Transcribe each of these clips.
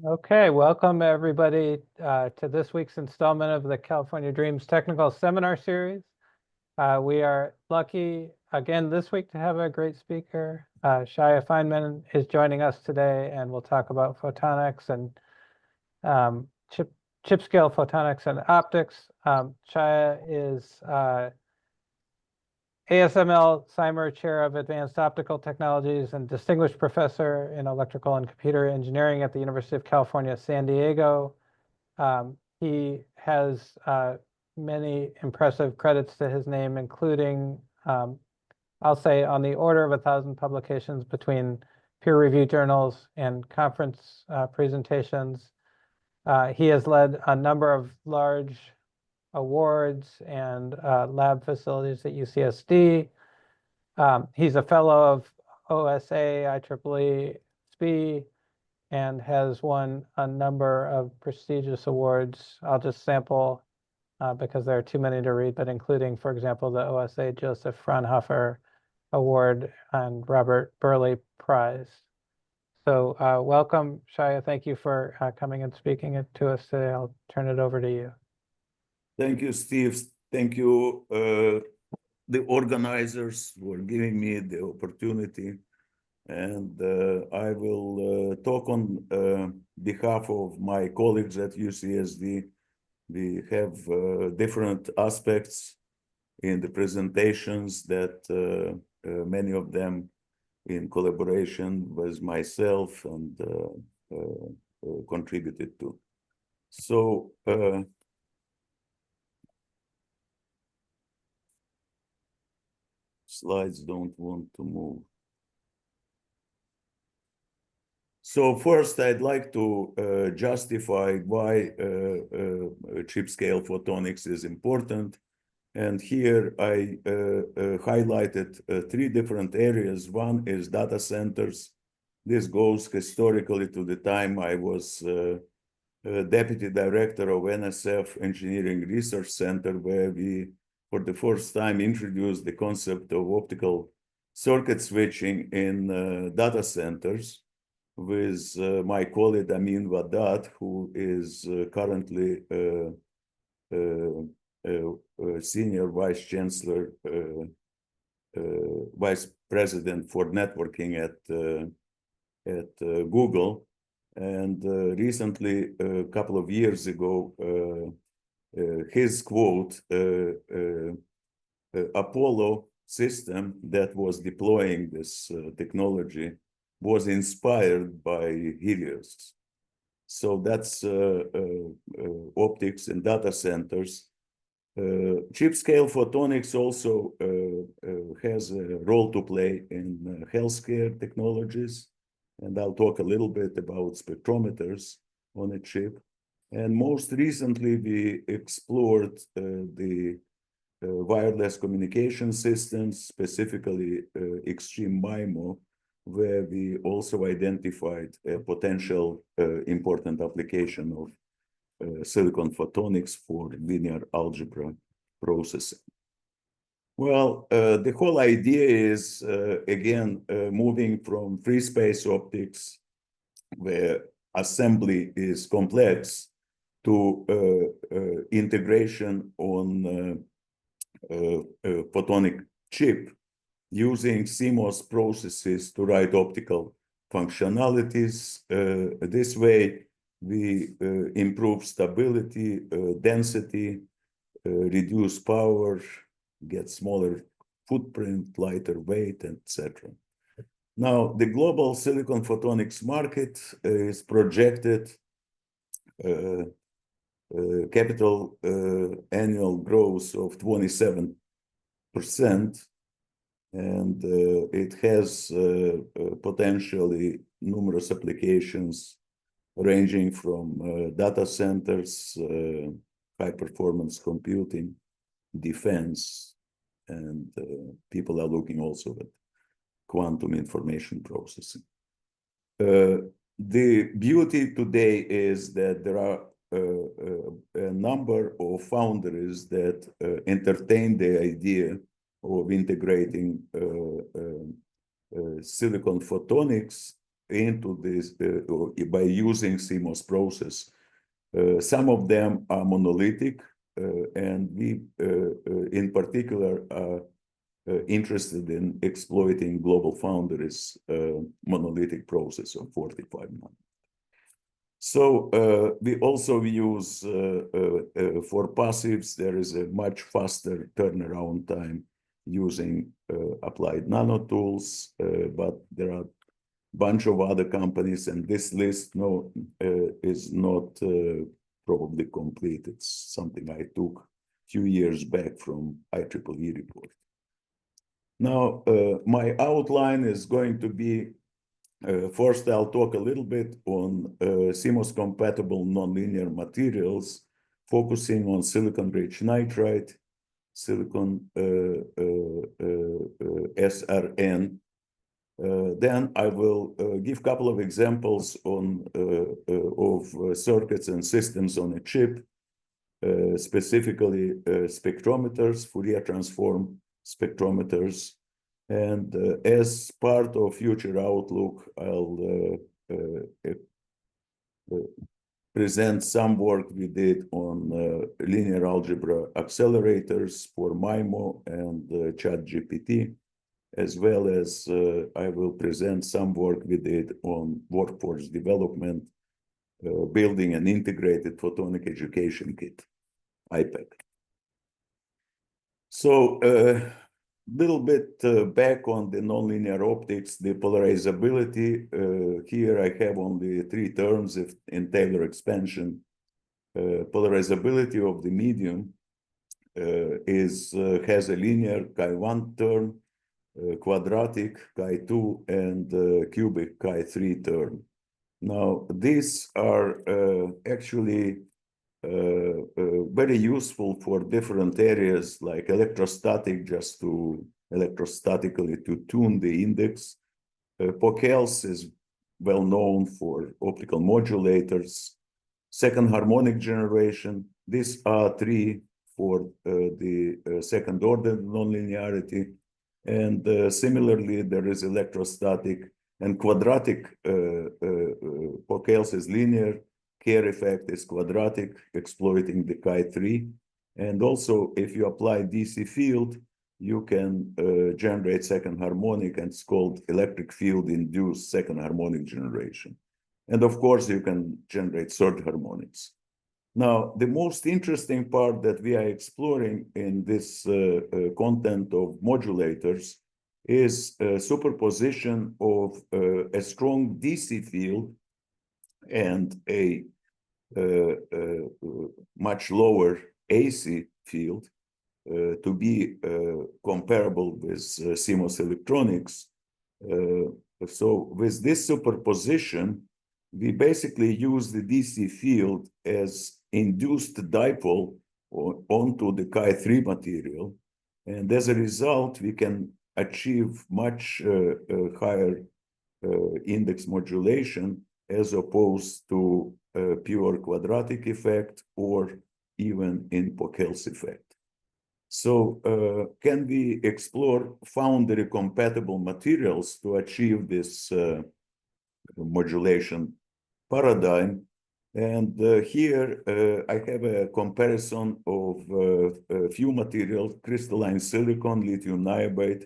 Okay, welcome everybody to this week's installment of the California Dreams Technical Seminar Series. We are lucky again this week to have a great speaker. Shia Feynman is joining us today, and we'll talk about photonics and chip scale photonics and optics. Shia is ASML Seimer Chair of Advanced Optical Technologies and Distinguished Professor in Electrical and Computer Engineering at the University of California, San Diego. He has many impressive credits to his name, including, I'll say, on the order of 1,000 publications between peer-reviewed journals and conference presentations. He has led a number of large awards and lab facilities at UCSD. He's a fellow of OSA, IEEE, SPE, and has won a number of prestigious awards. I'll just sample because there are too many to read, but including, for example, the OSA Joseph Fraunhofer Award and Robert Burley Prize. So welcome, Shia. Thank you for coming and speaking to us today. I'll turn it over to you. Thank you, Steve. Thank you, the organizers, for giving me the opportunity. And I will talk on behalf of my colleagues at UCSD. We have different aspects in the presentations that many of them in collaboration with myself and contributed to. So, slides don't want to move. So first, I'd like to justify why chip scale photonics is important. And here I highlighted three different areas. One is data centers. This goes historically to the time I was deputy director of NSF Engineering Research Center, where we, for the first time, introduced the concept of optical circuit switching in data centers with my colleague Amin Wadat, who is currently Senior Vice Chancellor, Vice President for Networking at Google. And recently, a couple of years ago, his quote, Apollo system that was deploying this technology was inspired by Helios. So that's optics and data centers. Chip scale photonics also has a role to play in healthcare technologies. And I'll talk a little bit about spectrometers on a chip. And most recently, we explored the wireless communication systems, specifically extreme MIMO, where we also identified a potential important application of silicon photonics for linear algebra processing. Well, the whole idea is, again, moving from free space optics, where assembly is complex, to integration on photonic chip using CMOS processes to write optical functionalities. This way, we improve stability, density, reduce power, get smaller footprint, lighter weight, etc. Now, the global silicon photonics market is projected capital annual growth of 27%, and it has potentially numerous applications ranging from data centers, high-performance computing, defense, and people are looking also at quantum information processing. The beauty today is that there are a number of foundries that entertain the idea of integrating silicon photonics into this by using CMOS process. Some of them are monolithic, and we, in particular, are interested in exploiting Global Foundry's monolithic process of 45 nanometers. So we also use, for passives, there is a much faster turnaround time using applied nano tools, but there are a bunch of other companies, and this list is not probably complete. It's something I took a few years back from IEEE report. Now, my outline is going to be, first I'll talk a little bit on CMOS-compatible nonlinear materials, focusing on silicon-rich nitride, silicon SRN. Then I will give a couple of examples of circuits and systems on a chip, specifically spectrometers, Fourier transform spectrometers. And as part of future outlook, I'll present some work we did on linear algebra accelerators for MIMO and ChatGPT, as well as I will present some work we did on workforce development, building an integrated photonic education kit, IPEC. So little bit back on the nonlinear optics, the polarizability. Here I have only 3 terms in Taylor expansion. Polarizability of the medium has a linear chi1 term, quadratic chi2, and cubic chi3 term. Now, these are actually very useful for different areas like electrostatic, just to electrostatically to tune the index. Pochels is well known for optical modulators. Second harmonic generation, these are 3 for the second order nonlinearity. And similarly, there is electrostatic and quadratic. Pochels is linear. Care effect is quadratic, exploiting the chi3. And also, if you apply DC field, you can generate second harmonic, and it's called electric field induced second harmonic generation. And of course, you can generate third harmonics. Now, the most interesting part that we are exploring in this content of modulators is superposition of a strong DC field and a much lower AC field to be comparable with CMOS electronics. So with this superposition, we basically use the DC field as induced dipole onto the chi3 material. And as a result, we can achieve much higher index modulation as opposed to pure quadratic effect or even in Pochels effect. So can we explore Foundry compatible materials to achieve this modulation paradigm? And here I have a comparison of a few materials: crystalline silicon, lithium niobate,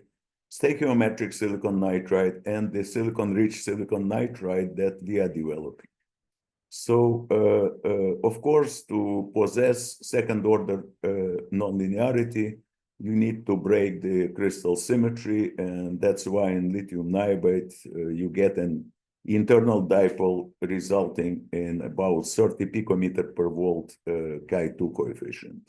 stoichiometric silicon nitride, and the silicon-rich silicon nitride that we are developing. So, of course, to possess second-order nonlinearity, you need to break the crystal symmetry, and that's why in lithium niobate you get an internal dipole resulting in about 30 picometer per volt chi2 coefficient.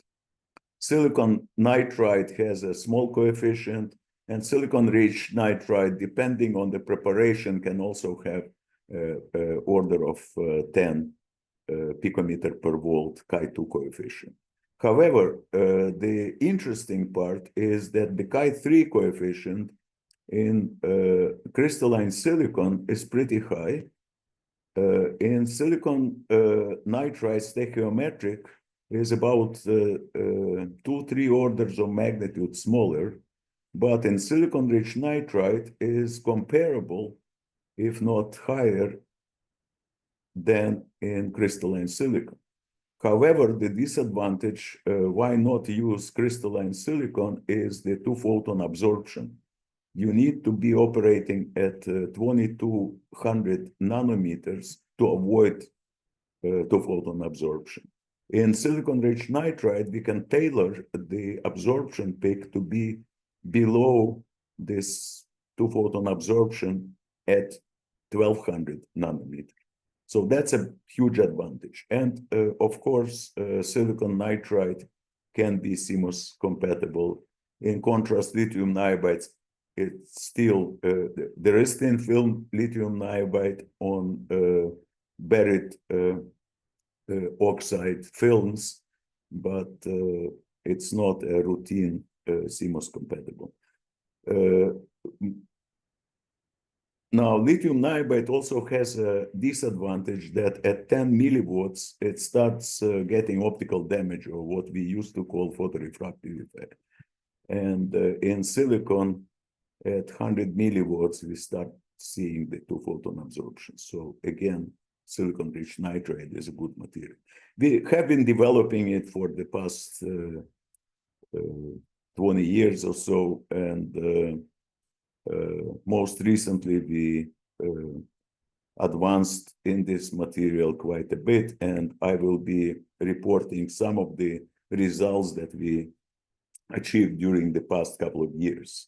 Silicon nitride has a small coefficient, and silicon-rich nitride, depending on the preparation, can also have order of 10 picometer per volt chi2 coefficient. However, the interesting part is that the chi3 coefficient in crystalline silicon is pretty high. In silicon nitride stoichiometric is about 2-3 orders of magnitude smaller, but in silicon-rich nitride is comparable if not higher, than in crystalline silicon. However, the disadvantage, why not use crystalline silicon, is the two-photon absorption. You need to be operating at 2200 nanometers to avoid two-photon absorption. In silicon-rich nitride, we can tailor the absorption peak to be below this two-photon absorption at 1200 nanometers. So that's a huge advantage. And of course, silicon nitride can be CMOS compatible. In contrast, lithium niobide, it's still, there is thin film lithium niobide on buried oxide films, but it's not a routine CMOS compatible. Now, lithium niobide also has a disadvantage that at 10 milliwatts, it starts getting optical damage, or what we used to call photorefractive effect. And in silicon, at 100 milliwatts, we start seeing the two-photon absorption. So again, silicon-rich nitride is a good material. We have been developing it for the past 20 years or so, and most recently, we advanced in this material quite a bit, and I will be reporting some of the results that we achieved during the past couple of years.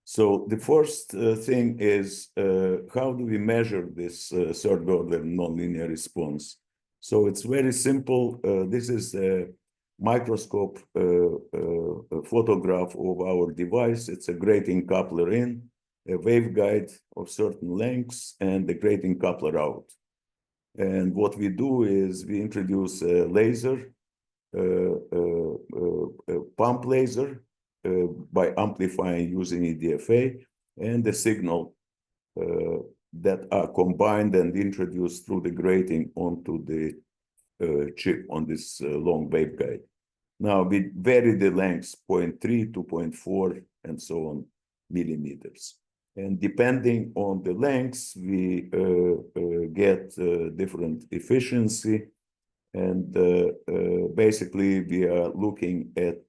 So the first thing is, how do we measure this third-order nonlinear response? So it's very simple. This is a microscope photograph of our device. It's a grating coupler in, a waveguide of certain lengths, and the grating coupler out. And what we do is we introduce a laser, a pump laser, by amplifying using EDFA, and the signal that are combined and introduced through the grating onto the chip on this long waveguide. Now we vary the lengths 0.3 to 0.4 and so on millimeters. And depending on the lengths, we get different efficiency. And basically, we are looking at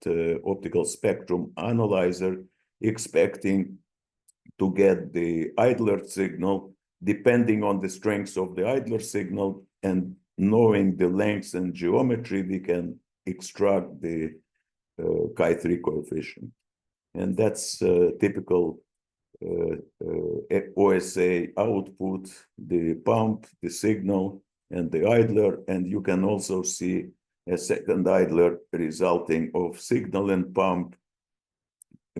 optical spectrum analyzer, expecting to get the idler signal, depending on the strength of the idler signal, and knowing the lengths and geometry, we can extract the chi-3 coefficient. And that's typical OSA output, the pump, the signal, and the idler, and you can also see a second idler resulting of signal and pump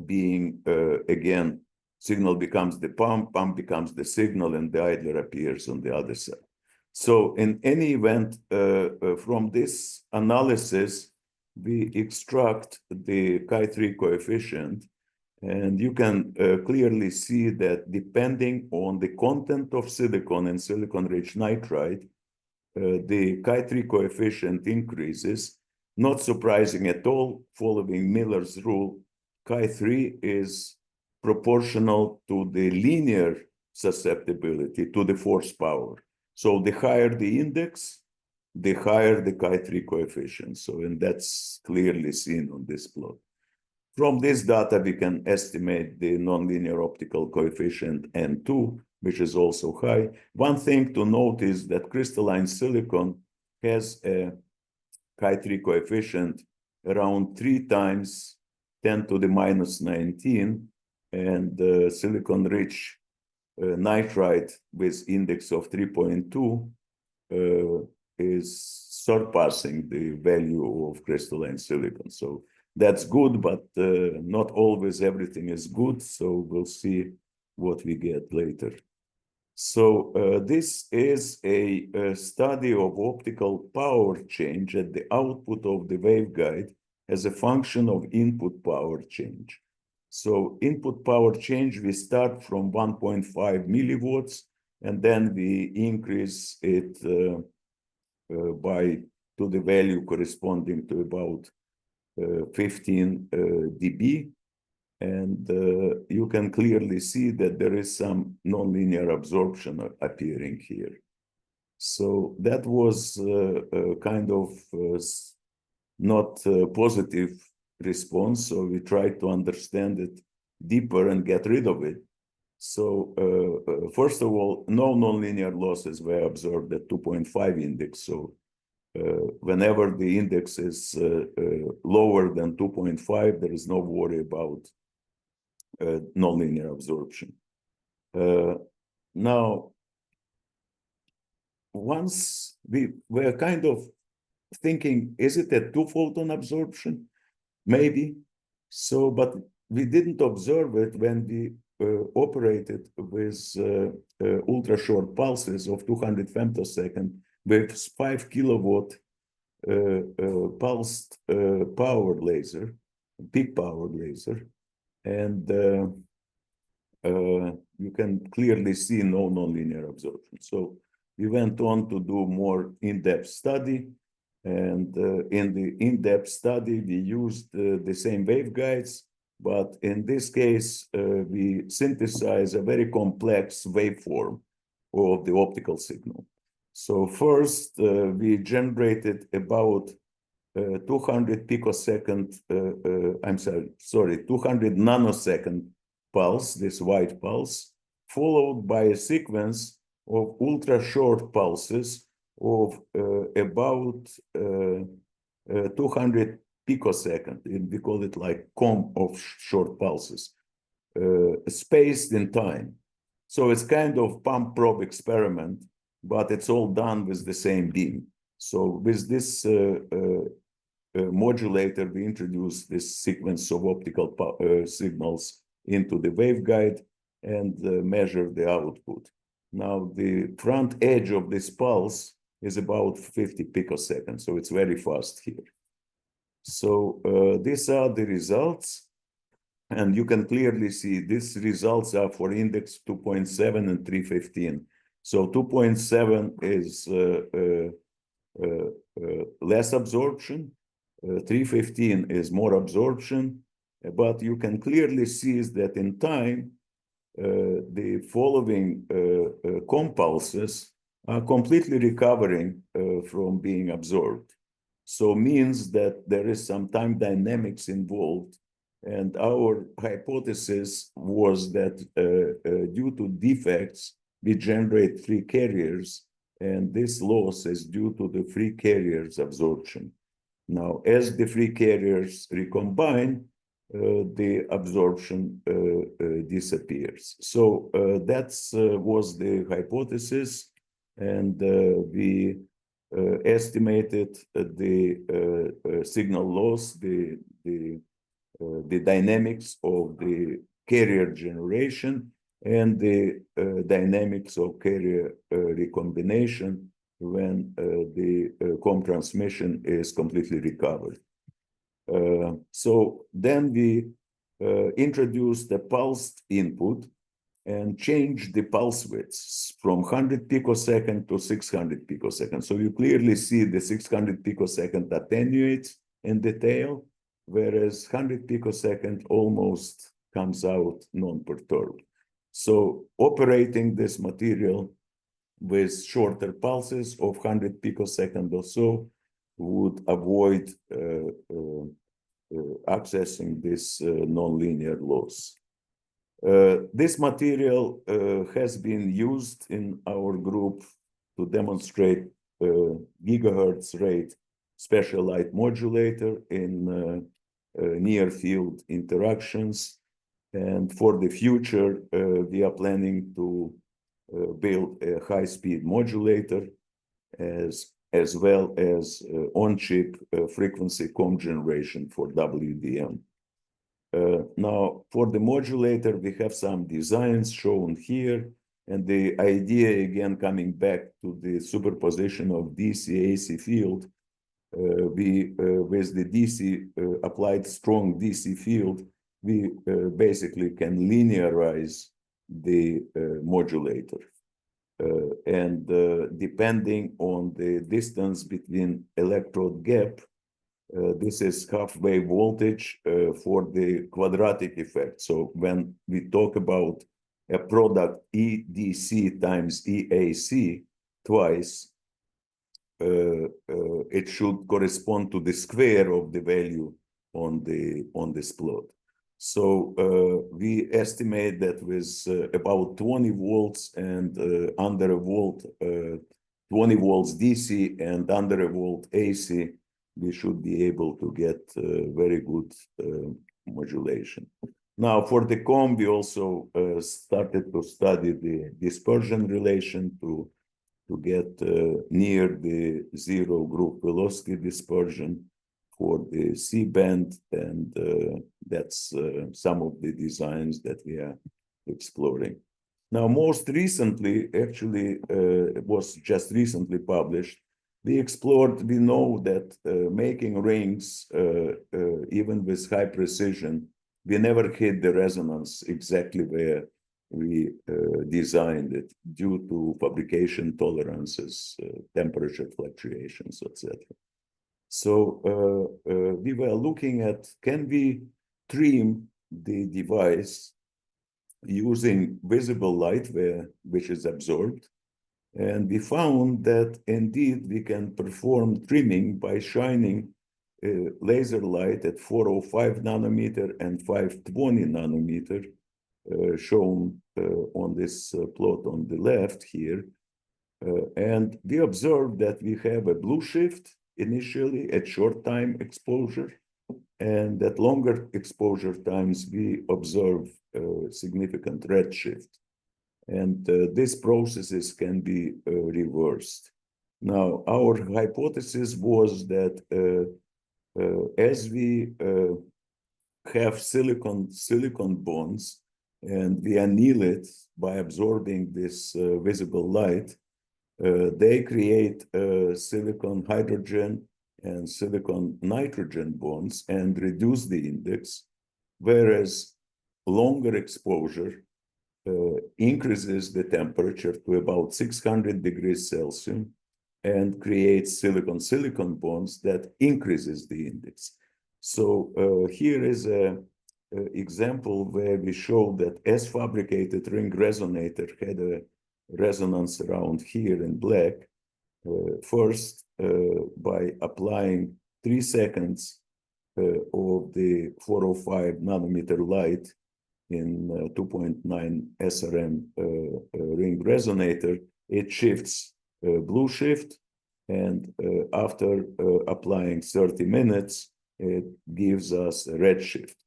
being, again, signal becomes the pump becomes the signal, and the idler appears on the other side. So in any event, from this analysis, we extract the chi-3 coefficient, and you can clearly see that depending on the content of silicon and silicon-rich nitride, the chi-3 coefficient increases. Not surprising at all, following Miller's rule, chi-3 is proportional to the linear susceptibility to the force power. So the higher the index, the higher the chi-3 coefficient. So, and that's clearly seen on this plot. From this data, we can estimate the nonlinear optical coefficient N2, which is also high. One thing to note is that crystalline silicon has a chi-3 coefficient around 3 times 10 to the minus 19, and silicon-rich nitride with index of 3.2 is surpassing the value of crystalline silicon. So that's good, but not always everything is good. So we'll see what we get later. So this is a study of optical power change at the output of the waveguide as a function of input power change. So input power change, we start from 1.5 milliwatts, and then we increase it to the value corresponding to about 15 dB. And you can clearly see that there is some nonlinear absorption appearing here. So that was kind of not a positive response. So we tried to understand it deeper and get rid of it. So first of all, no nonlinear losses were observed at 2.5 index. So whenever the index is lower than 2.5, there is no worry about nonlinear absorption. Now, once we were kind of thinking, is it a two-photon absorption? Maybe. So, but we didn't observe it when we operated with ultra short pulses of 200 femtosecond with 5 kilowatt pulsed power laser, peak power laser, and you can clearly see no nonlinear absorption. So we went on to do more in-depth study, and in the in-depth study we used the same waveguides, but in this case we synthesize a very complex waveform of the optical signal. So first we generated about 200 picosecond, 200 nanosecond pulse, this white pulse, followed by a sequence of ultra short pulses of about 200 picosecond. We call it like comb of short pulses, spaced in time. So it's kind of pump probe experiment, but it's all done with the same beam. So with this modulator, we introduce this sequence of optical signals into the waveguide and measure the output. Now, the front edge of this pulse is about 50 picoseconds, so it's very fast here. So these are the results, and you can clearly see these results are for index 2.7 and 315. So 2.7 is less absorption, 315 is more absorption, but you can clearly see is that in time, the following compulses are completely recovering from being absorbed. So means that there is some time dynamics involved. And our hypothesis was that due to defects, we generate free carriers, and this loss is due to the free carriers absorption. Now, as the free carriers recombine, the absorption disappears. So that was the hypothesis, and we estimated the signal loss, the dynamics of the carrier generation, and the dynamics of carrier recombination when the comb transmission is completely recovered. So then we introduced the pulsed input and changed the pulse widths from 100 picosecond to 600 picosecond. So you clearly see the 600 picosecond attenuates in the tail, whereas 100 picosecond almost comes out non-perturbed. So operating this material with shorter pulses of 100 picosecond or so would avoid accessing this nonlinear loss. This material has been used in our group to demonstrate gigahertz rate special light modulator in near field interactions. And for the future, we are planning to build a high-speed modulator as well as on-chip frequency comb generation for WDM. Now, for the modulator, we have some designs shown here, and the idea, again, coming back to the superposition of DC-AC field, with the DC applied strong DC field, we basically can linearize the modulator. And depending on the distance between electrode gap, This is half-wave voltage for the quadratic effect. So when we talk about a product EDC times EAC twice, it should correspond to the square of the value on this plot. So we estimate that with about 20 volts and under a volt, 20 volts DC and under a volt AC, we should be able to get very good modulation. Now, for the COM, we also started to study the dispersion relation to get near the zero group velocity dispersion for the C-band, and that's some of the designs that we are exploring. Now, most recently, actually, it was just recently published, we know that making rings, even with high precision, we never hit the resonance exactly where we designed it due to fabrication tolerances, temperature fluctuations, etc. So we were looking at, can we trim the device using visible light which is absorbed? And we found that indeed we can perform trimming by shining laser light at 405 nanometer and 520 nanometer, shown on this plot on the left here. And we observed that we have a blue shift initially at short time exposure, and at longer exposure times we observe significant red shift. And these processes can be reversed. Now, our hypothesis was that as we have silicon bonds and we anneal it by absorbing this visible light, they create silicon hydrogen and silicon nitrogen bonds and reduce the index, whereas longer exposure increases the temperature to about 600 degrees Celsius and creates silicon-silicon bonds that increases the index. So here is an example where we show that as-fabricated ring resonator had a resonance around here in black, first by applying 3 seconds of the 405 nanometer light in 2.9 SRM ring resonator, it shifts blue shift, and after applying 30 minutes, it gives us a red shift.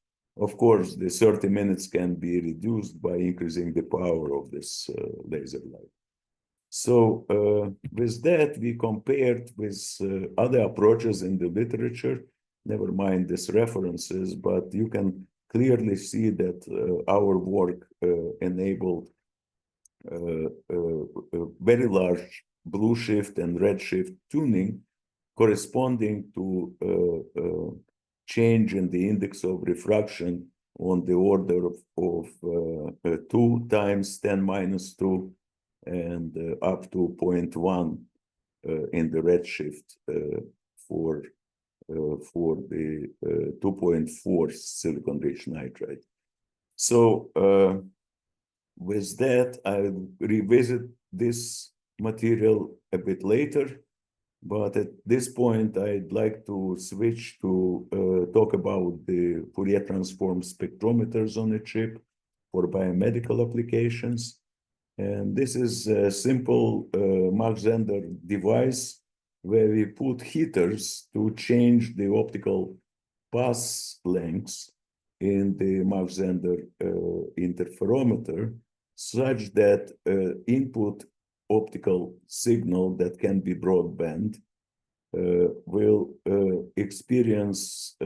Of course, the 30 minutes can be reduced by increasing the power of this laser light. So with that, we compared with other approaches in the literature, never mind these references, but you can clearly see that our work enabled very large blue shift and red shift tuning corresponding to change in the index of refraction on the order of 2 times 10⁻², and up to 0.1 in the red shift for the 2.4 silicon-rich nitride. So with that, I'll revisit this material a bit later, but at this point, I'd like to switch to talk about the Fourier transform spectrometers on a chip for biomedical applications. And this is a simple Mach-Zehnder device where we put heaters to change the optical path lengths in the Mach-Zehnder interferometer, such that input optical signal that can be broadband will experience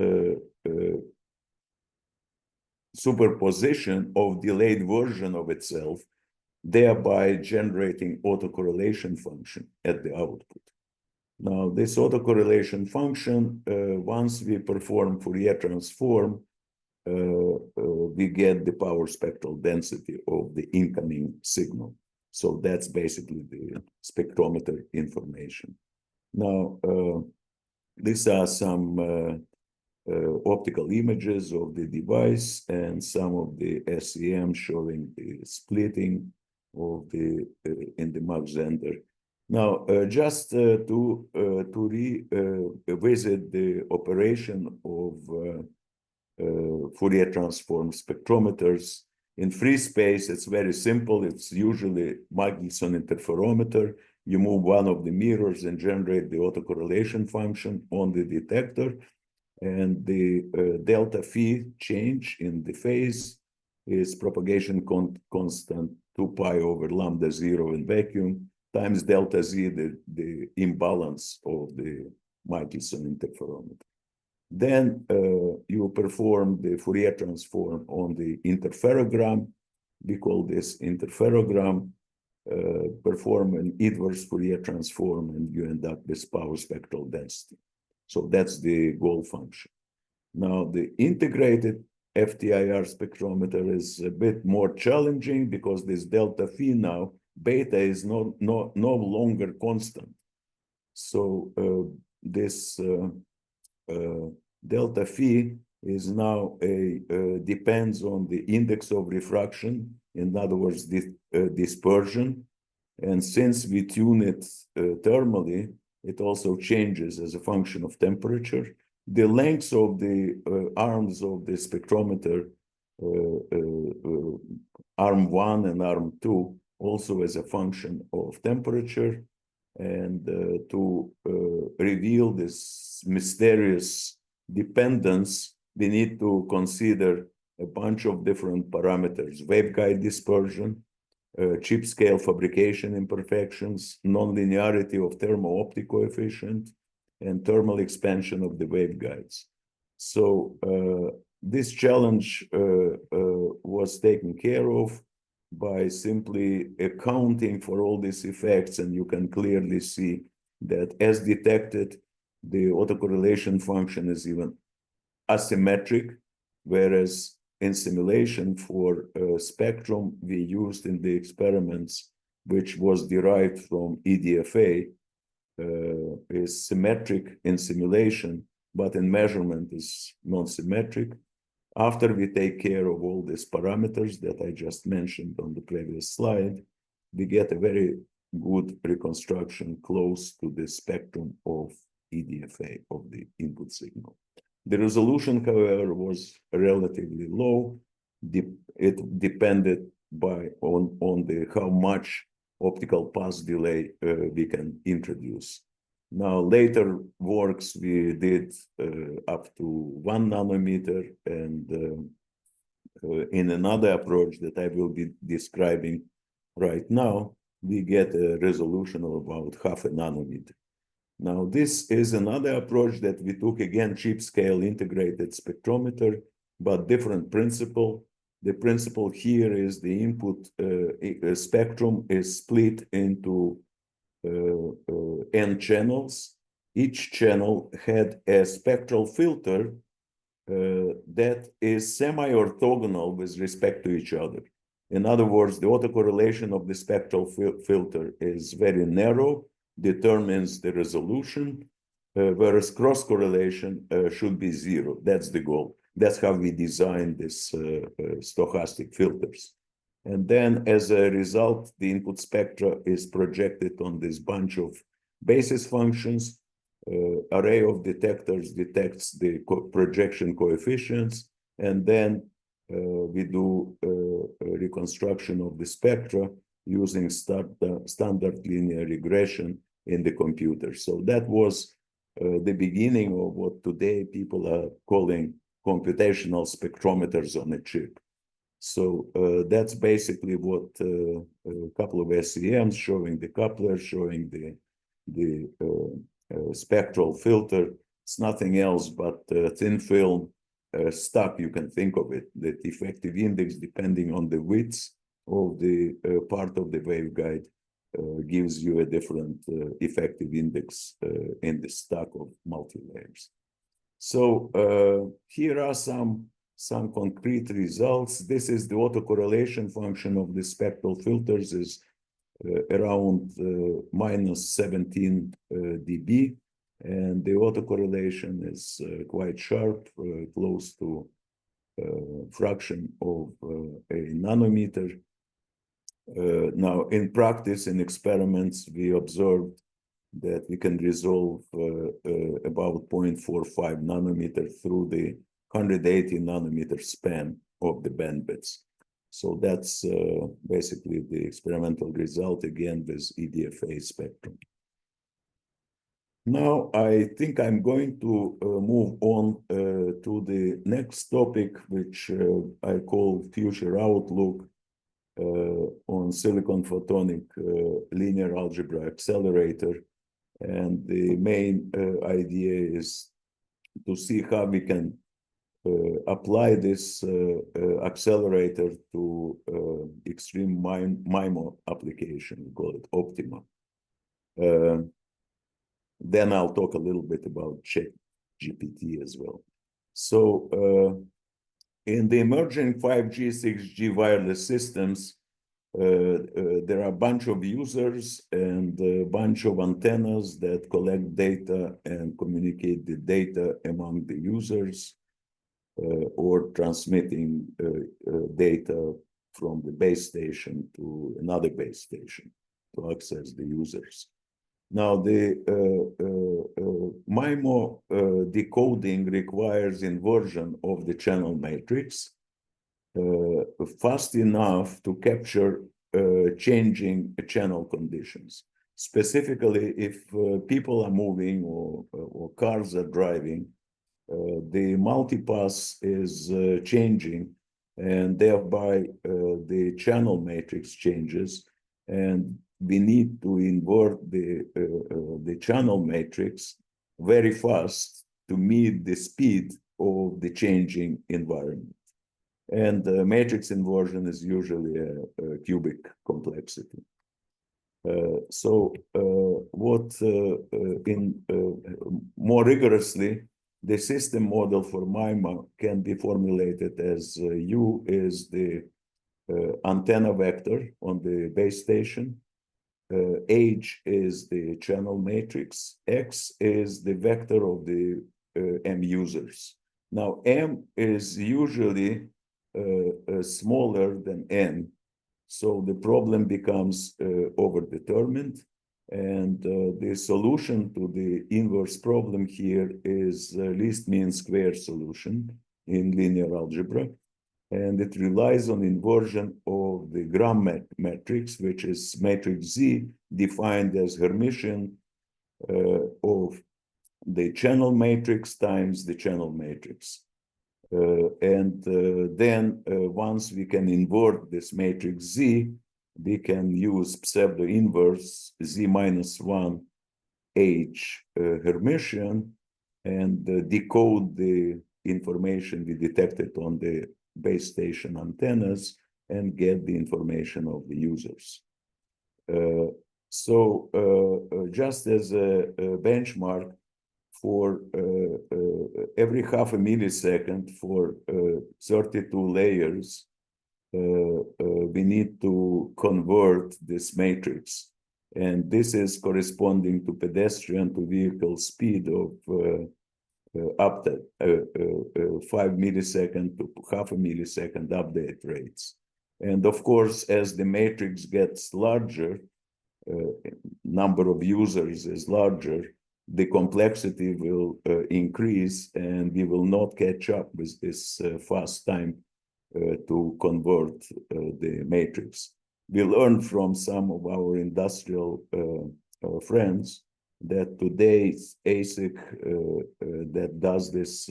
superposition of delayed version of itself, thereby generating autocorrelation function at the output. Now, this autocorrelation function, once we perform Fourier transform, we get the power spectral density of the incoming signal. So that's basically the spectrometer information. Now, These are some optical images of the device and some of the SEM showing the splitting of the in the Mach Zehnder. Now, just to revisit the operation of Fourier transform spectrometers in free space, it's very simple. It's usually Michelson interferometer. You move one of the mirrors and generate the autocorrelation function on the detector. And the delta phi change in the phase is propagation constant 2 pi over lambda 0 in vacuum times delta z, the imbalance of the Michelson interferometer. Then you perform the Fourier transform on the interferogram. We call this interferogram. Perform an inverse Fourier transform, and you end up with power spectral density. So that's the goal function. Now, the integrated FTIR spectrometer is a bit more challenging because this delta phi now, beta is no longer constant. So this delta phi is now depends on the index of refraction, in other words, dispersion. And since we tune it thermally, it also changes as a function of temperature. The lengths of the arms of the spectrometer, arm 1 and arm 2, also as a function of temperature. And to reveal this mysterious dependence, we need to consider a bunch of different parameters: waveguide dispersion, chip scale fabrication imperfections, non-linearity of thermo-optic coefficient, and thermal expansion of the waveguides. So this challenge was taken care of by simply accounting for all these effects, and you can clearly see that as detected, the autocorrelation function is even asymmetric, whereas in simulation for spectrum we used in the experiments, which was derived from EDFA, is symmetric in simulation, but in measurement is non-symmetric. After we take care of all these parameters that I just mentioned on the previous slide, we get a very good reconstruction close to the spectrum of EDFA, of the input signal. The resolution, however, was relatively low. It depended on how much optical path delay we can introduce. Now, later works we did up to 1 nanometer, and in another approach that I will be describing right now, we get a resolution of about 0.5 nanometer. Now, this is another approach that we took, again, chip scale integrated spectrometer, but different principle. The principle here is the input spectrum is split into N channels. Each channel had a spectral filter that is semi-orthogonal with respect to each other. In other words, the autocorrelation of the spectral filter is very narrow, determines the resolution, whereas cross-correlation should be 0. That's the goal. That's how we design this stochastic filters. And then as a result, the input spectra is projected on this bunch of basis functions. Array of detectors detects the projection coefficients, and then we do a reconstruction of the spectra using standard linear regression in the computer. So that was the beginning of what today people are calling computational spectrometers on a chip. So that's basically what a couple of SEMs showing the coupler, showing the spectral filter. It's nothing else but thin film stuck, you can think of it, that effective index, depending on the width of the part of the waveguide, gives you a different effective index in the stack of multi-layers. So here are some concrete results. This is the autocorrelation function of the spectral filters is around minus 17 dB. and the autocorrelation is quite sharp, close to fraction of a nanometer. Now, in practice, in experiments, we observed that we can resolve about 0.45 nanometer through the 180 nanometer span of the bandwidths. So that's basically the experimental result, again, with EDFA spectrum. Now, I think I'm going to move on to the next topic, which I call future outlook on silicon photonic linear algebra accelerator. And the main idea is to see how we can apply this accelerator to extreme MIMO application, we call it Optima. Then I'll talk a little bit about ChatGPT as well. So in the emerging 5G, 6G wireless systems, there are a bunch of users and a bunch of antennas that collect data and communicate the data among the users or transmitting data from the base station to another base station to access the users. Now, the MIMO decoding requires inversion of the channel matrix fast enough to capture changing channel conditions. Specifically, if people are moving or cars are driving, the multipass is changing, and thereby the channel matrix changes, and we need to invert the channel matrix very fast to meet the speed of the changing environment. And matrix inversion is usually a cubic complexity. More rigorously, the system model for MIMO can be formulated as U is the antenna vector on the base station, H is the channel matrix, X is the vector of the M users. Now, M is usually smaller than N, so the problem becomes overdetermined, and the solution to the inverse problem here is least mean square solution in linear algebra, and it relies on inversion of the Gram matrix, which is matrix Z defined as Hermitian of the channel matrix times the channel matrix. Then once we can invert this matrix Z, we can use pseudo-inverse Z minus 1 H Hermitian and decode the information we detected on the base station antennas and get the information of the users. Just as a benchmark, for every half a millisecond for 32 layers, we need to convert this matrix. And this is corresponding to pedestrian to vehicle speed of up to 5 millisecond to half a millisecond update rates. And of course, as the matrix gets larger, number of users is larger, the complexity will increase, and we will not catch up with this fast time to convert the matrix. We learned from some of our industrial friends that today's ASIC that does this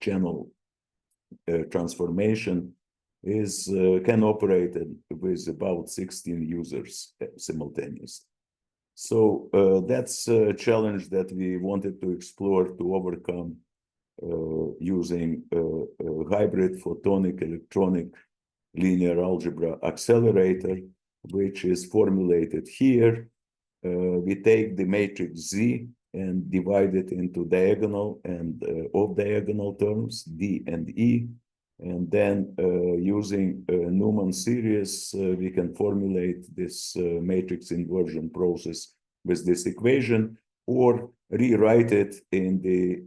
channel transformation can operate with about 16 users simultaneously. So that's a challenge that we wanted to explore to overcome using hybrid photonic electronic linear algebra accelerator, which is formulated here. We take the matrix Z and divide it into diagonal and off-diagonal terms, D and E. And then using Newman series, we can formulate this matrix inversion process with this equation. or rewrite it in the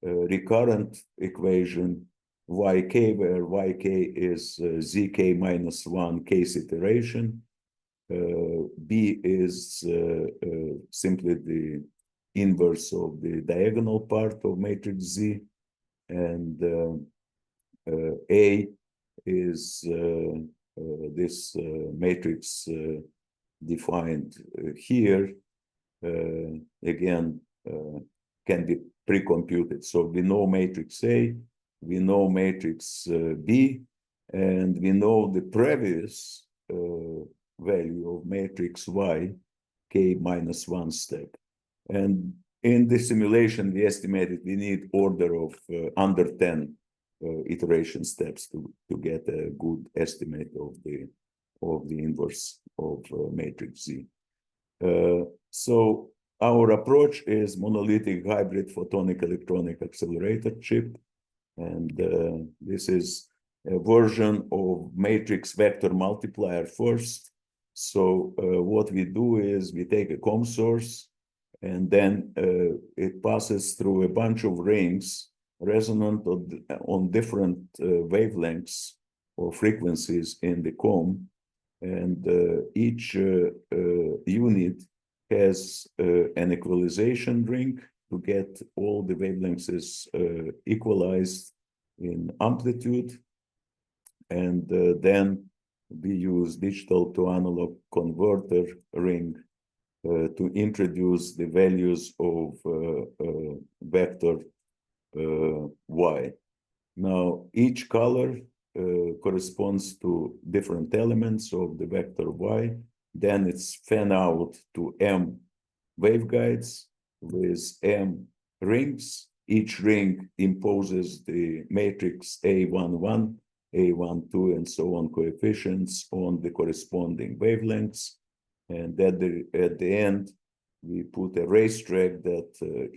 recurrent equation yk, where yk is zk minus 1 case iteration. B is simply the inverse of the diagonal part of matrix Z, and A is this matrix defined here, again, can be pre-computed. So we know matrix A, we know matrix B, and we know the previous value of matrix Y, k minus 1 step. And in the simulation, we estimated we need order of under 10 iteration steps to get a good estimate of the inverse of matrix Z. So our approach is monolithic hybrid photonic electronic accelerator chip, and this is a version of matrix vector multiplier first. So what we do is we take a COM source, and then it passes through a bunch of rings resonant on different wavelengths or frequencies in the COM, and each unit has an equalization ring to get all the wavelengths equalized in amplitude, and then we use digital to analog converter ring to introduce the values of vector Y. Now, each color corresponds to different elements of the vector Y. Then it's fan out to M waveguides with M rings. Each ring imposes the matrix A11, A12, and so on coefficients on the corresponding wavelengths. And at the end, we put a racetrack that a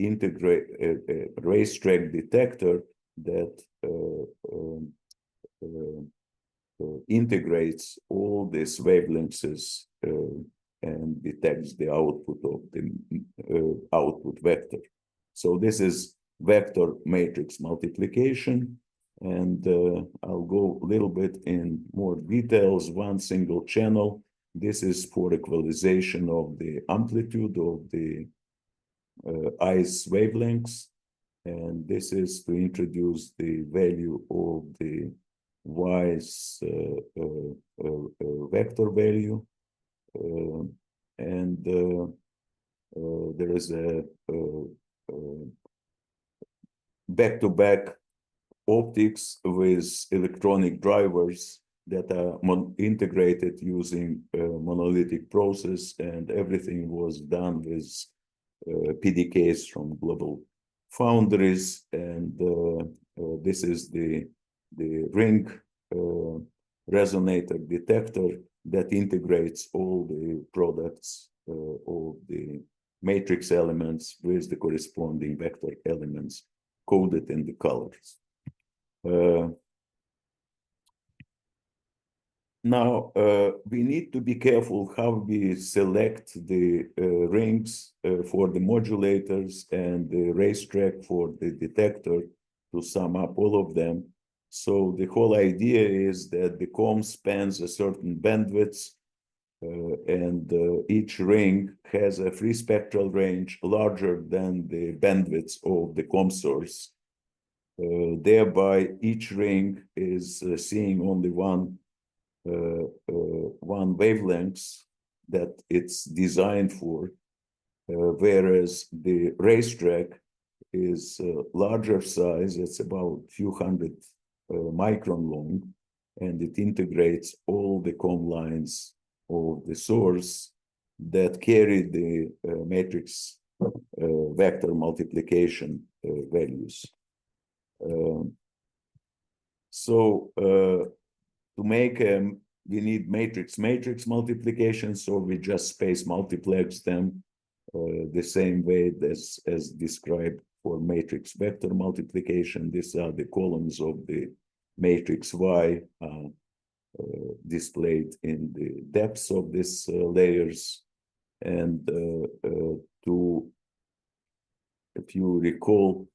racetrack detector that integrates all these wavelengths and detects the output of the output vector. So this is vector matrix multiplication, and I'll go a little bit in more details. One single channel. This is for equalization of the amplitude of the I's wavelengths, and this is to introduce the value of the Y's vector value, and there is a back-to-back optics with electronic drivers that are integrated using a monolithic process, and everything was done with PDKs from global foundries. And this is the ring resonator detector that integrates all the products of the matrix elements with the corresponding vector elements coded in the colors. Now, we need to be careful how we select the rings for the modulators and the racetrack for the detector to sum up all of them. So the whole idea is that the COM spans a certain bandwidth, and each ring has a free spectral range larger than the bandwidth of the COM source. Thereby, each ring is seeing only one wavelength that it's designed for, whereas the racetrack is larger size. It's about a few hundred micron long, and it integrates all the COM lines of the source that carry the matrix vector multiplication values. To make we need matrix multiplication, so we just space multiplex them the same way as described for matrix vector multiplication. These are the columns of the matrix Y displayed in the depths of these layers. And if you recall,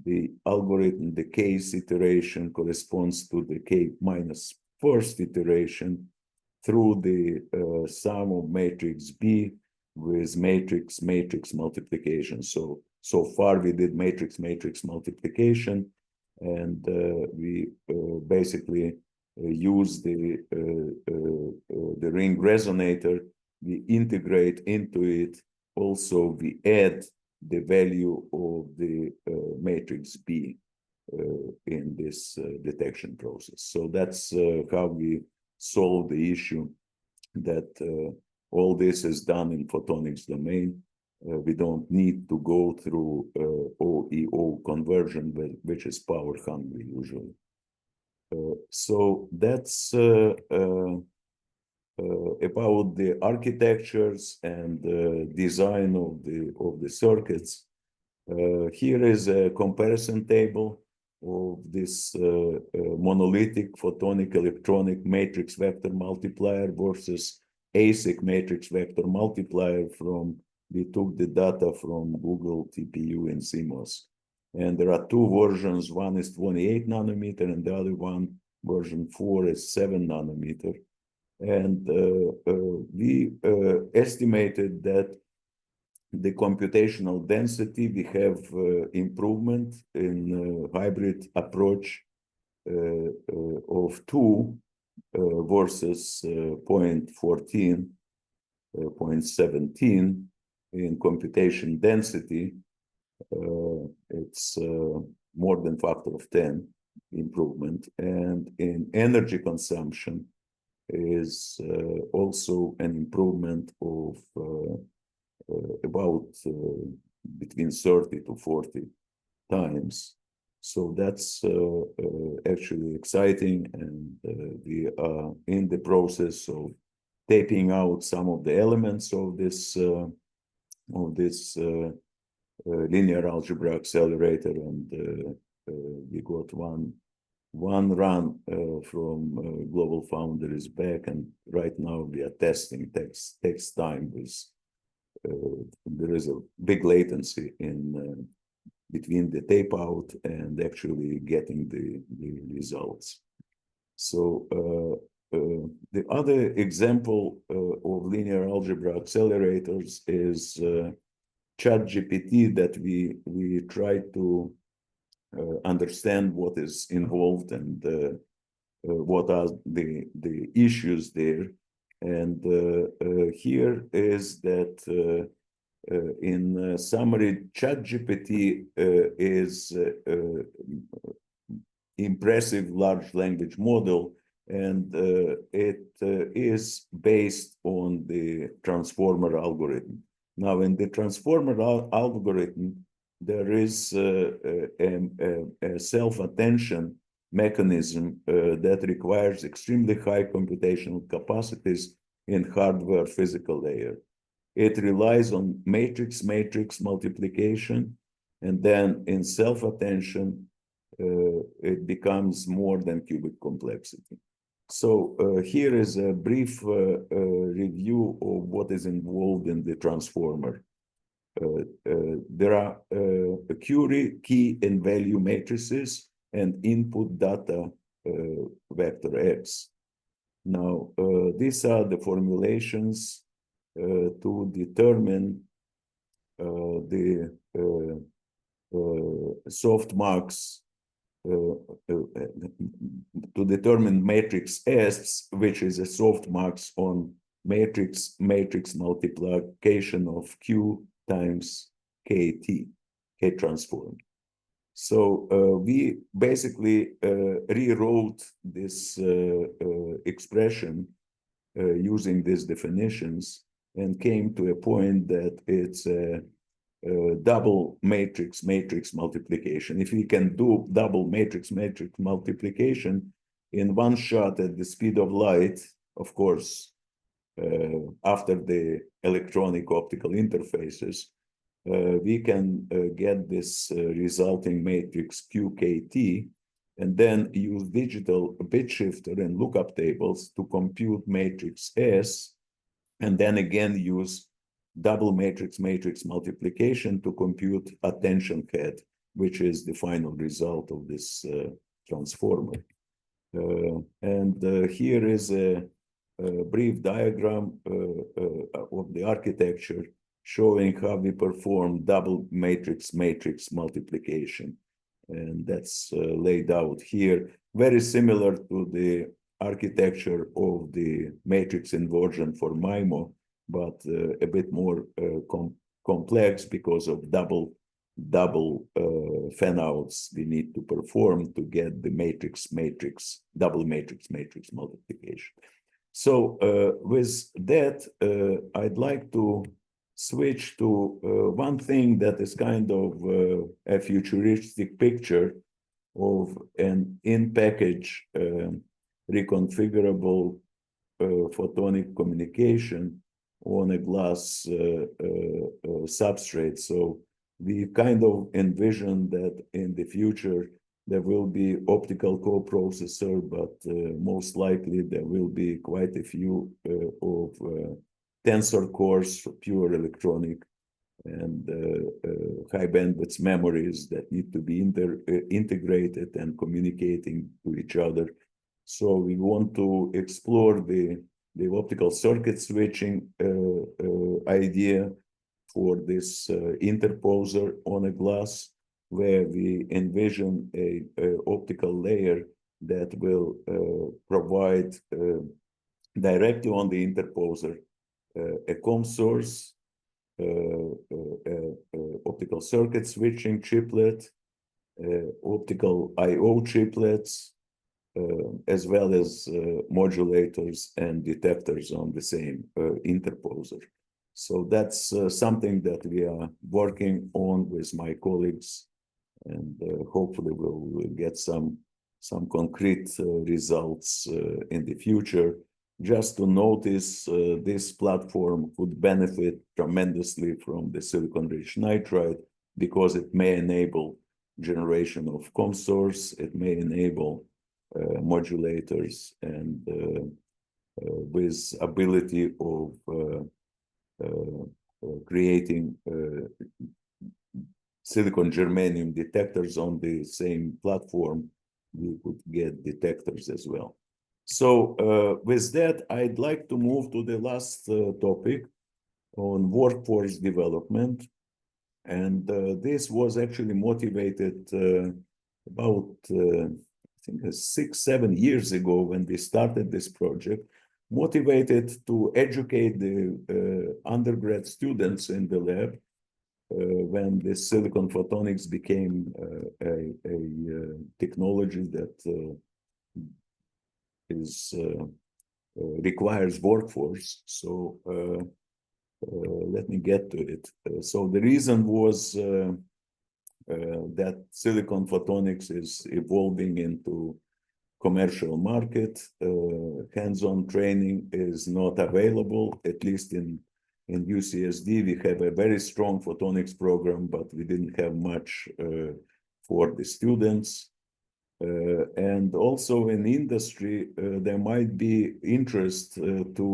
the algorithm, the kth iteration corresponds to the k minus first iteration through the sum of matrix B with matrix multiplication. So far we did matrix multiplication, and we basically use the ring resonator. We integrate into it. Also, we add the value of the matrix B in this detection process. So that's how we solve the issue that all this is done in photonics domain. We don't need to go through OEO conversion, which is power hungry usually. So that's about the architectures and design of the circuits. Here is a comparison table of this monolithic photonic electronic matrix vector multiplier versus ASIC matrix vector multiplier we took the data from Google TPU and CMOS. And there are two versions. One is 28 nanometer and the other one, version 4, is 7 nanometer. And we estimated that the computational density, we have improvement in hybrid approach of 2 versus 0.14, 0.17 in computation density. It's more than factor of 10 improvement. And in energy consumption is also an improvement of about between 30 to 40 times. So that's actually exciting, and we are in the process of taping out some of the elements of this linear algebra accelerator, and we got one run from Global Foundry is back, and right now we are testing. Takes time with there is a big latency in between the tape out and actually getting the results. So the other example of linear algebra accelerators is ChatGPT, that we try to understand what is involved and what are the issues there. And here is that in summary, ChatGPT is impressive large language model, and it is based on the transformer algorithm. Now, in the transformer algorithm, there is a self-attention mechanism that requires extremely high computational capacities in hardware physical layer. It relies on matrix multiplication, and then in self-attention, it becomes more than cubic complexity. So here is a brief review of what is involved in the transformer. There are Curie key and value matrices and input data vector X. Now, these are the formulations to determine the softmax, to determine matrix S, which is a softmax on matrix multiplication of Q times KT, K transform. So we basically rewrote this expression using these definitions, and came to a point that it's a double matrix multiplication. If we can do double matrix multiplication in one shot at the speed of light, of course, after the electronic optical interfaces, we can get this resulting matrix QKT, and then use digital bit shifter and lookup tables to compute matrix S, and then again use double matrix multiplication to compute attention head, which is the final result of this transformer. Here is a brief diagram of the architecture showing how we perform double matrix multiplication. And that's laid out here, very similar to the architecture of the matrix inversion for MIMO, but a bit more complex because of double fan-outs we need to perform to get the double matrix multiplication. So with that, I'd like to switch to one thing that is kind of a futuristic picture of an in-package reconfigurable photonic communication on a glass substrate. So we kind of envision that in the future there will be optical coprocessor, but most likely there will be quite a few of tensor cores, pure electronic, and high bandwidth memories that need to be integrated and communicating to each other. So we want to explore the optical circuit switching idea for this interposer on a glass, where we envision a optical layer that will provide directly on the interposer a COM source, optical circuit switching chiplet, optical I/O chiplets, as well as modulators and detectors on the same interposer. So that's something that we are working on with my colleagues, and hopefully we'll get some concrete results in the future. Just to notice, this platform would benefit tremendously from the silicon-rich nitride because it may enable generation of COM source, it may enable modulators, and with ability of creating silicon germanium detectors on the same platform, we could get detectors as well. So with that, I'd like to move to the last topic on workforce development. And this was actually motivated about, I think 6-7 years ago when we started this project, motivated to educate the undergrad students in the lab when the silicon photonics became a technology that requires workforce. So let me get to it. So the reason was that silicon photonics is evolving into commercial market. Hands-on training is not available, at least in UCSD. We have a very strong photonics program, but we didn't have much for the students. And also in industry, there might be interest to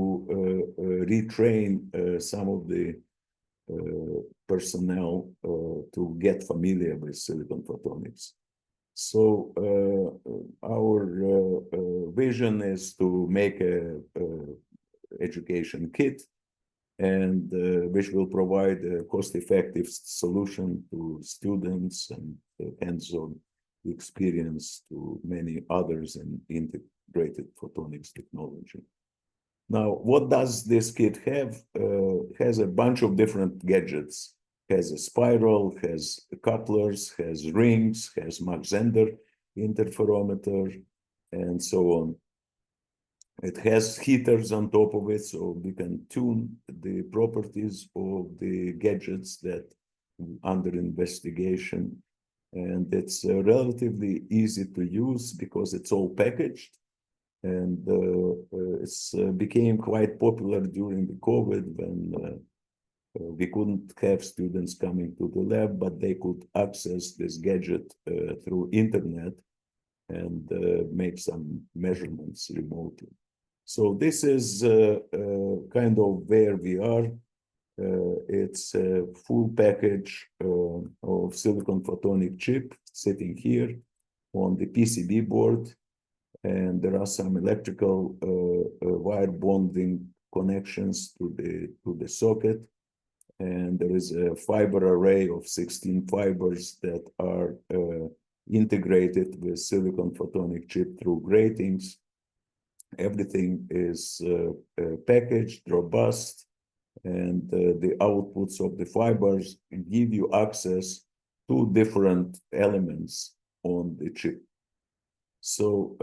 retrain some of the personnel to get familiar with silicon photonics. So our vision is to make a education kit, and which will provide a cost-effective solution to students and hands-on experience to many others in integrated photonics technology. Now, what does this kit have? Has a bunch of different gadgets. Has a spiral, has couplers, has rings, has Mach-Zehnder interferometer, and so on. It has heaters on top of it, so we can tune the properties of the gadgets that under investigation. And it's relatively easy to use because it's all packaged. And it's became quite popular during the COVID when we couldn't have students coming to the lab, but they could access this gadget through internet and make some measurements remotely. So this is kind of where we are. It's a full package of silicon photonic chip sitting here on the PCB board, and there are some electrical wire bonding connections to the socket, and there is a fiber array of 16 fibers that are integrated with silicon photonic chip through gratings. Everything is packaged, robust, and the outputs of the fibers give you access to different elements on the chip. So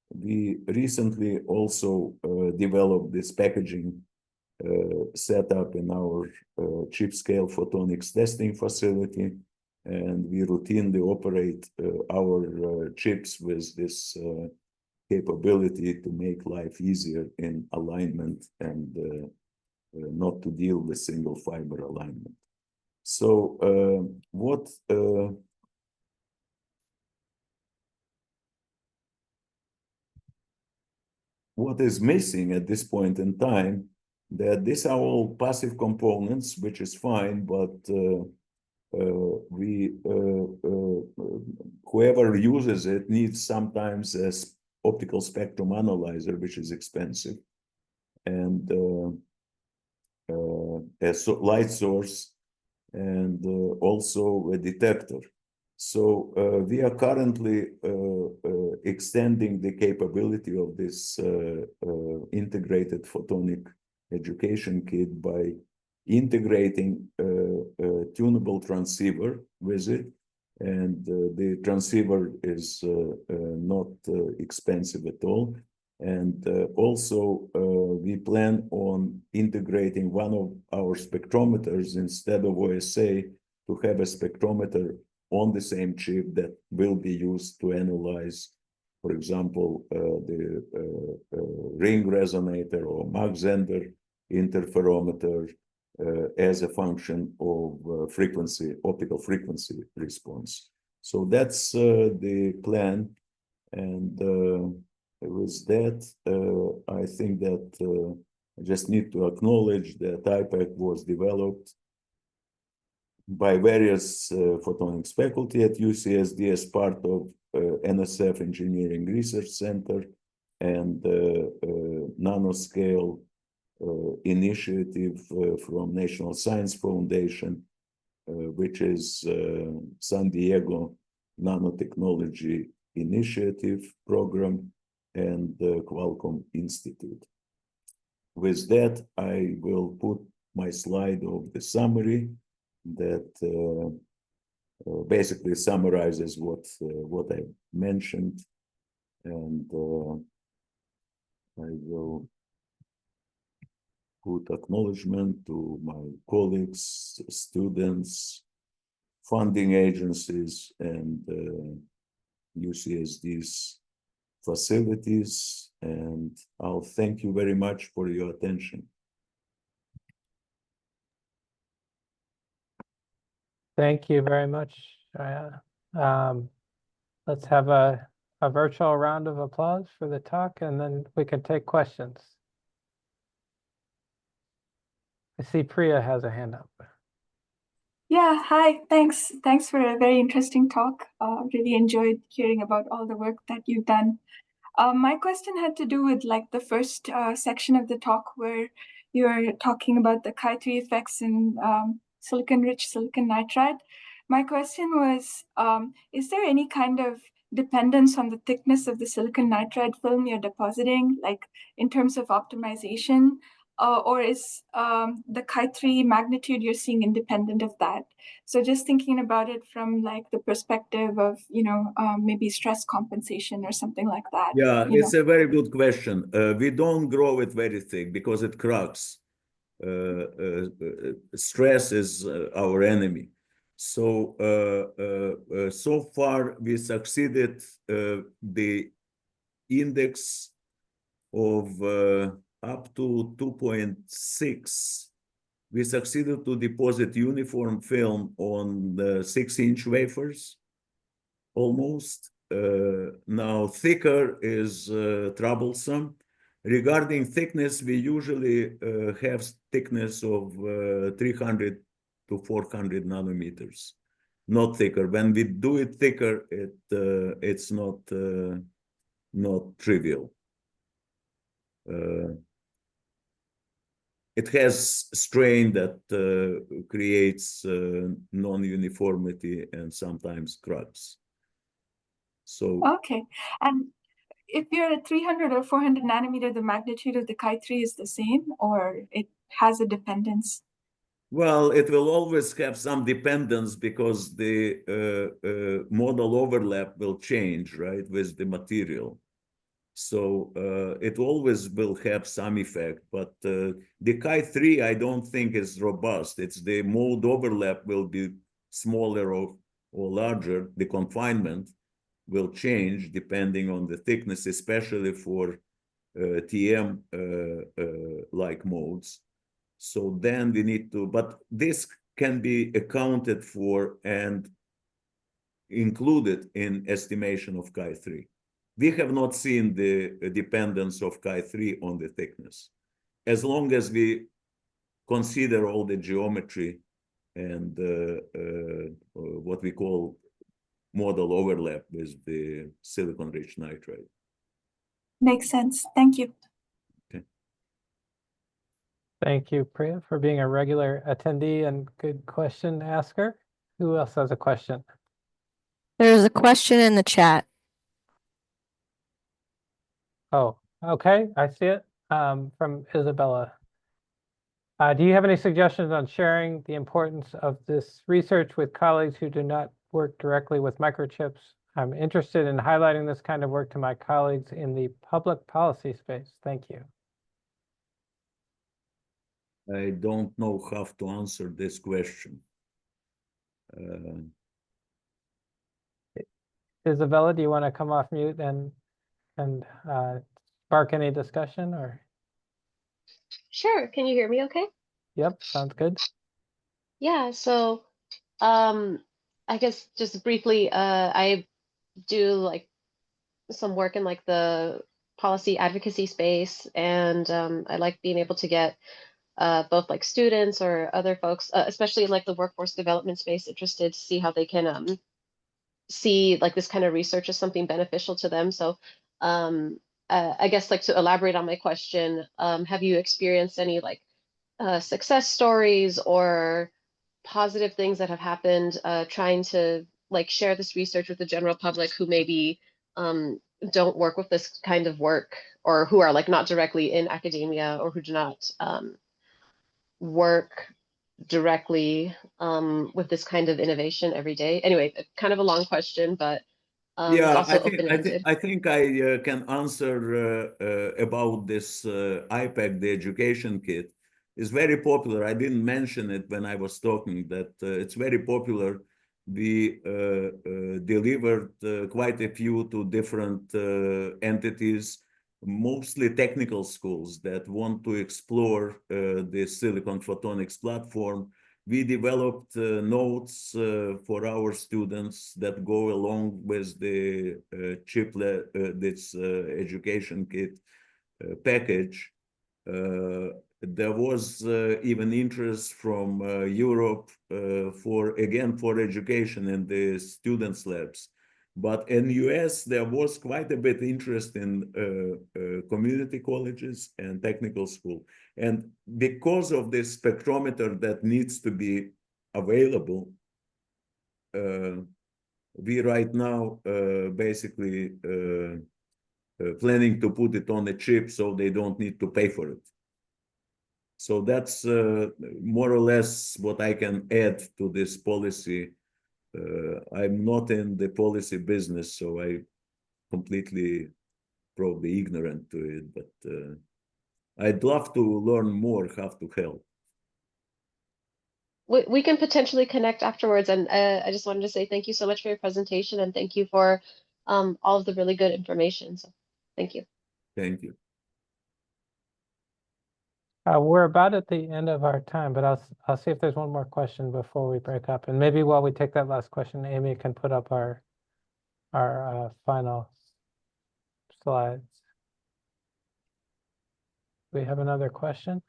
we recently also developed this packaging setup in our chip scale photonics testing facility, and we routinely operate our chips with this capability to make life easier in alignment and not to deal with single fiber alignment. So what is missing at this point in time, that these are all passive components, which is fine, but whoever uses it needs sometimes an optical spectrum analyzer, which is expensive, and a light source, and also a detector. So we are currently extending the capability of this integrated photonic education kit by integrating a tunable transceiver with it. And the transceiver is not expensive at all. And also we plan on integrating one of our spectrometers instead of OSA to have a spectrometer on the same chip that will be used to analyze, for example, the ring resonator or Mach-Zehnder interferometer as a function of frequency, optical frequency response. So that's the plan. And with that, I think that I just need to acknowledge that IPAC was developed by various photonics faculty at UCSD as part of NSF Engineering Research Center and nanoscale initiative from National Science Foundation, which is San Diego Nanotechnology Initiative Program and Qualcomm Institute. With that, I will put my slide of the summary that basically summarizes what I mentioned, and I will put acknowledgement to my colleagues, students, funding agencies, and UCSD's facilities, and I'll thank you very much for your attention. Thank you very much. Let's have a virtual round of applause for the talk, and then we can take questions. I see Priya has a hand up. Yeah, hi, thanks. Thanks for a very interesting talk. Really enjoyed hearing about all the work that you've done. My question had to do with like the first section of the talk where you were talking about the Chi-3 effects in silicon-rich silicon nitride. My question was, is there any kind of dependence on the thickness of the silicon nitride film you're depositing, like in terms of optimization? Or is the Chi-3 magnitude you're seeing independent of that? So just thinking about it from like the perspective of, maybe stress compensation or something like that. Yeah, it's a very good question. We don't grow it very thick because it cracks. Stress is our enemy. So so far we succeeded the index of up to 2.6. We succeeded to deposit uniform film on the 6-inch wafers, almost. Now thicker is troublesome. Regarding thickness, we usually have thickness of 300 to 400 nanometers, not thicker. When we do it thicker, it's not trivial. It has strain that creates non-uniformity and sometimes cracks. So okay, and if you're at 300 or 400 nanometer, the magnitude of the chi3 is the same, or it has a dependence? well, it will always have some dependence because the model overlap will change, right, with the material. So it always will have some effect, but the chi3 I don't think is robust. It's the mode overlap will be smaller or larger. The confinement will change depending on the thickness, especially for TM like modes. So then we need to, but this can be accounted for and included in estimation of chi3. We have not seen the dependence of chi3 on the thickness. As long as we consider all the geometry and what we call model overlap with the silicon-rich nitride. Makes sense. Thank you. Okay. Thank you, Priya, for being a regular attendee and good question asker. Who else has a question? There's a question in the chat. Oh, okay, I see it, from Isabella. Do you have any suggestions on sharing the importance of this research with colleagues who do not work directly with microchips? I'm interested in highlighting this kind of work to my colleagues in the public policy space. Thank you. I don't know how to answer this question. Isabella, do you want to come off mute and spark any discussion, or? Sure. Can you hear me okay? Yep, sounds good. Yeah, so I guess just briefly, I do like some work in like the policy advocacy space, and I like being able to get both like students or other folks, especially in like the workforce development space, interested to see how they can see like this kind of research as something beneficial to them. So I guess like to elaborate on my question, have you experienced any like success stories or positive things that have happened trying to like share this research with the general public who maybe don't work with this kind of work, or who are like not directly in academia, or who do not work directly with this kind of innovation every day? Anyway, kind of a long question, but it's Yeah, also open-ended. I think I can answer about this IPAC, the education kit. It's very popular. I didn't mention it when I was talking, that it's very popular. We delivered quite a few to different entities, mostly technical schools that want to explore the silicon photonics platform. We developed notes for our students that go along with the chiplet, this education kit package. There was even interest from Europe for education in the students' labs. But in US, there was quite a bit interest in community colleges and technical school. And because of this spectrometer that needs to be available, we right now basically planning to put it on a chip so they don't need to pay for it. So that's more or less what I can add to this policy. I'm not in the policy business, so I completely probably ignorant to it, but I'd love to learn more how to help. We can potentially connect afterwards, and I just wanted to say thank you so much for your presentation, and thank you for all of the really good information. So thank you. Thank you. We're about at the end of our time, but I'll see if there's one more question before we break up. And maybe while we take that last question, Amy can put up our final slides. we have another question?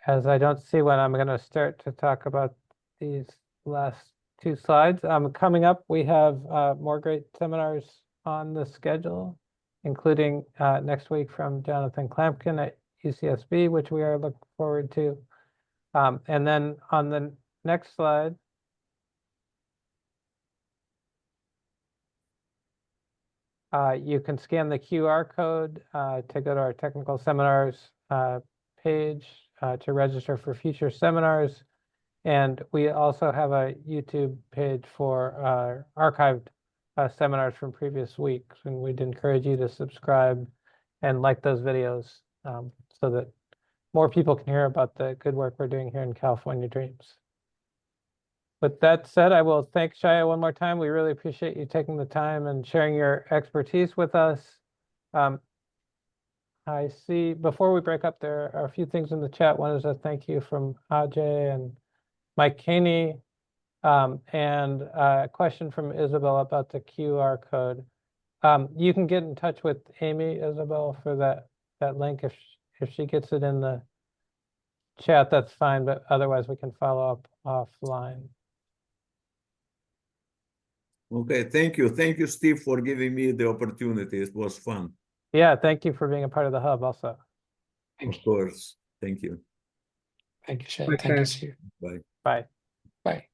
As I don't see one, I'm going to start to talk about these last two slides. Coming up, we have more great seminars on the schedule, including next week from Jonathan Klampkin at UCSB, which we are looking forward to. And then on the next slide, you can scan the QR code to go to our technical seminars page to register for future seminars. And we also have a YouTube page for archived seminars from previous weeks. And we'd encourage you to subscribe and like those videos so that more people can hear about the good work we're doing here in California Dreams. With that said, I will thank Shaya one more time. We really appreciate you taking the time and sharing your expertise with us. I see, before we break up, there are a few things in the chat. One is a thank you from Ajay and Mike Caney, and a question from Isabel about the QR code. You can get in touch with Amy, Isabel, for that link. If she gets it in the chat, that's fine, but otherwise we can follow up offline. Okay, thank you. Thank you, Steve, for giving me the opportunity. It was fun. Yeah, thank you for being a part of the hub also. Of course. Thank you. Thank you, Shane. Thank you, Steve. Bye. Bye. Bye.